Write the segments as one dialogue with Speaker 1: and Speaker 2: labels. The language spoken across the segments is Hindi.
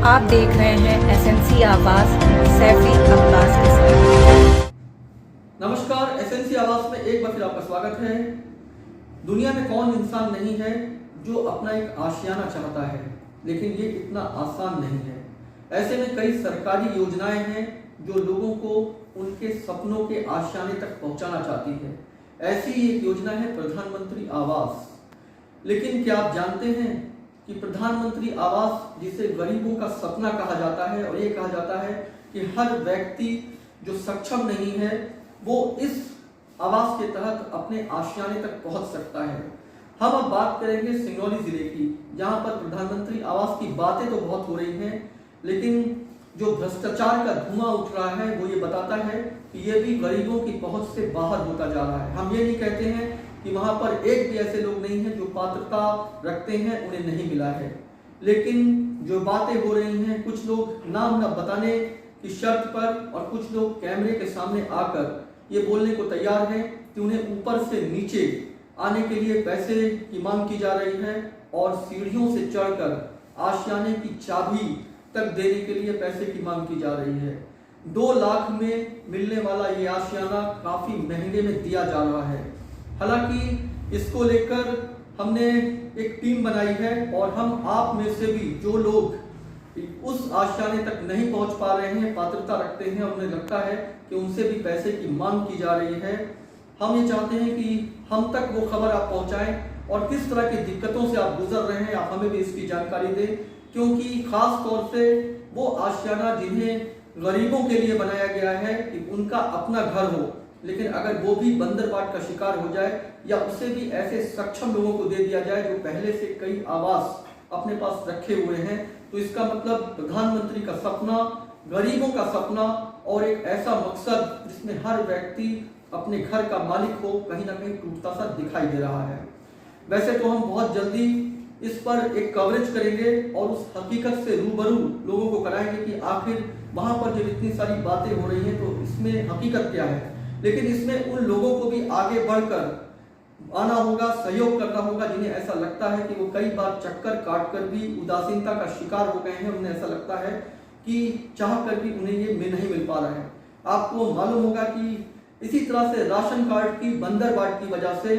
Speaker 1: आप देख रहे हैं एसएनसी आवाज सैफी अब्बास के साथ।
Speaker 2: नमस्कार, एसएनसी आवाज में एक बार फिर आपका स्वागत है। दुनिया में कौन इंसान नहीं है जो अपना एक आशियाना चाहता है, लेकिन ये इतना आसान नहीं है। ऐसे में कई सरकारी योजनाएं हैं जो लोगों को उनके सपनों के आशियाने तक पहुंचाना चाहती है। ऐसी एक योजना है प्रधानमंत्री आवास। लेकिन क्या आप जानते हैं कि प्रधानमंत्री आवास, जिसे गरीबों का सपना कहा जाता है, और ये कहा जाता है कि हर व्यक्ति जो सक्षम नहीं है वो इस आवास के तहत अपने आशियाने तक पहुंच सकता है। हम अब बात करेंगे सिंगरौली जिले की, जहां पर प्रधानमंत्री आवास की बातें तो बहुत हो रही हैं, लेकिन जो भ्रष्टाचार का धुआं उठ रहा है वो ये बताता है कि ये भी गरीबों की पहुंच से बाहर होता जा रहा है। हम ये नहीं कहते हैं कि वहां पर एक भी ऐसे लोग नहीं हैं जो पात्रता रखते हैं, उन्हें नहीं मिला है, लेकिन जो बातें हो रही हैं, कुछ लोग नाम न बताने की शर्त पर और कुछ लोग कैमरे के सामने आकर ये बोलने को तैयार हैं कि उन्हें ऊपर से नीचे आने के लिए पैसे की मांग की जा रही है और सीढ़ियों से चढ़कर आशियाने की चाबी तक देने के लिए पैसे की मांग की जा रही है। 2 लाख में मिलने वाला ये आशियाना काफी महंगे में दिया जा रहा है। हालांकि इसको लेकर हमने एक टीम बनाई है और हम आप में से भी जो लोग उस आशियाने तक नहीं पहुंच पा रहे हैं, पात्रता रखते हैं, उन्हें लगता है कि उनसे भी पैसे की मांग की जा रही है, हम ये चाहते हैं कि हम तक वो खबर आप पहुंचाएं और किस तरह की दिक्कतों से आप गुजर रहे हैं, आप हमें भी इसकी जानकारी दें। क्योंकि खास तौर से वो आशियाना जिन्हें गरीबों के लिए बनाया गया है कि उनका अपना घर हो, लेकिन अगर वो भी बंदरबाट का शिकार हो जाए या उसे भी ऐसे सक्षम लोगों को दे दिया जाए जो पहले से कई आवास अपने पास रखे हुए हैं, तो इसका मतलब प्रधानमंत्री का सपना, गरीबों का सपना और एक ऐसा मकसद जिसमें हर व्यक्ति अपने घर का मालिक हो, कहीं ना कहीं टूटता सा दिखाई दे रहा है। वैसे तो हम बहुत जल्दी इस पर एक कवरेज करेंगे और उस हकीकत से रूबरू लोगों को कराएंगे कि आखिर वहां पर जब इतनी सारी बातें हो रही हैं तो इसमें हकीकत क्या है। लेकिन इसमें उन लोगों को भी आगे बढ़कर आना होगा, सहयोग करना होगा, जिन्हें ऐसा लगता है कि वो कई बार चक्कर काटकर भी उदासीनता का शिकार हो गए हैं। उन्हें ऐसा लगता है कि चाह कर भी उन्हें ये नहीं मिल पा रहा है। आपको मालूम होगा कि इसी तरह से राशन कार्ड की बंदरबाट की वजह से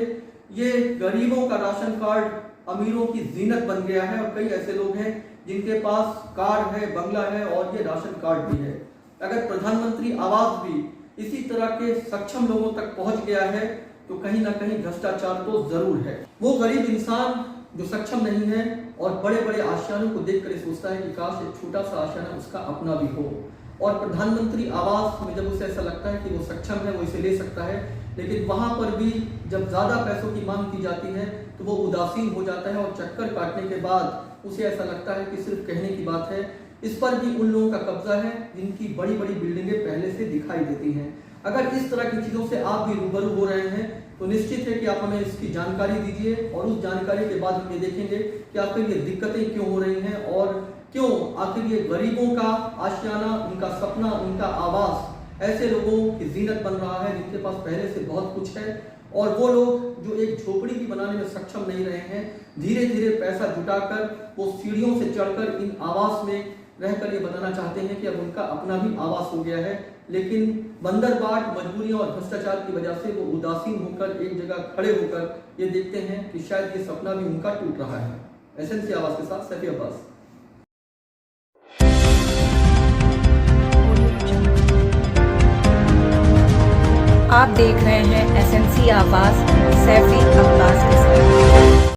Speaker 2: ये गरीबों का राशन कार्ड अमीरों की जीनत बन गया है और कई ऐसे लोग हैं जिनके पास कार है, बंगला है और ये राशन कार्ड भी है। अगर प्रधानमंत्री आवास भी इसी तरह के सक्षम लोगों तक पहुंच गया है तो कहीं ना कहीं भ्रष्टाचार तो जरूर है। वो गरीब इंसान जो सक्षम नहीं है और बड़े बड़े आशियानों को देखकर सोचता है कि काश एक छोटा सा आशियाना उसका अपना भी हो, और प्रधानमंत्री आवास में जब उसे ऐसा लगता है कि वो सक्षम है, वो इसे ले सकता है, लेकिन वहां पर भी जब ज्यादा पैसों की मांग की जाती है तो वो उदासीन हो जाता है और चक्कर काटने के बाद उसे ऐसा लगता है कि सिर्फ कहने की बात है। इस पर भी उन लोगों का कब्जा है जिनकी बड़ी बड़ी बिल्डिंगें पहले से दिखाई देती हैं। अगर इस तरह की चीजों से आप भी रूबरू हो रहे हैं तो निश्चित है कि आप हमें इसकी जानकारी दीजिए और उस जानकारी के बाद हम ये देखेंगे कि आखिर ये दिक्कतें क्यों हो रही हैं और क्यों आखिर ये गरीबों का आशियाना, उनका सपना, उनका आवास ऐसे लोगों की जीनत बन रहा है जिनके पास पहले से बहुत कुछ है, और वो लोग जो एक झोपड़ी भी बनाने में सक्षम नहीं रहे हैं, धीरे धीरे पैसा जुटाकर वो सीढ़ियों से चढ़कर इन आवास में रहकर ये बताना चाहते हैं कि अब उनका अपना भी आवास हो गया है, लेकिन बंदरबाट, मजबूरियों और भ्रष्टाचार की वजह से वो उदासीन होकर एक जगह खड़े होकर ये देखते हैं कि शायद ये सपना भी उनका टूट रहा है। एसएनसी आवाज के साथ सैफी अब्बास।
Speaker 1: आप देख रहे हैं एसएनसी आवाज सैफी अब्बास के साथ।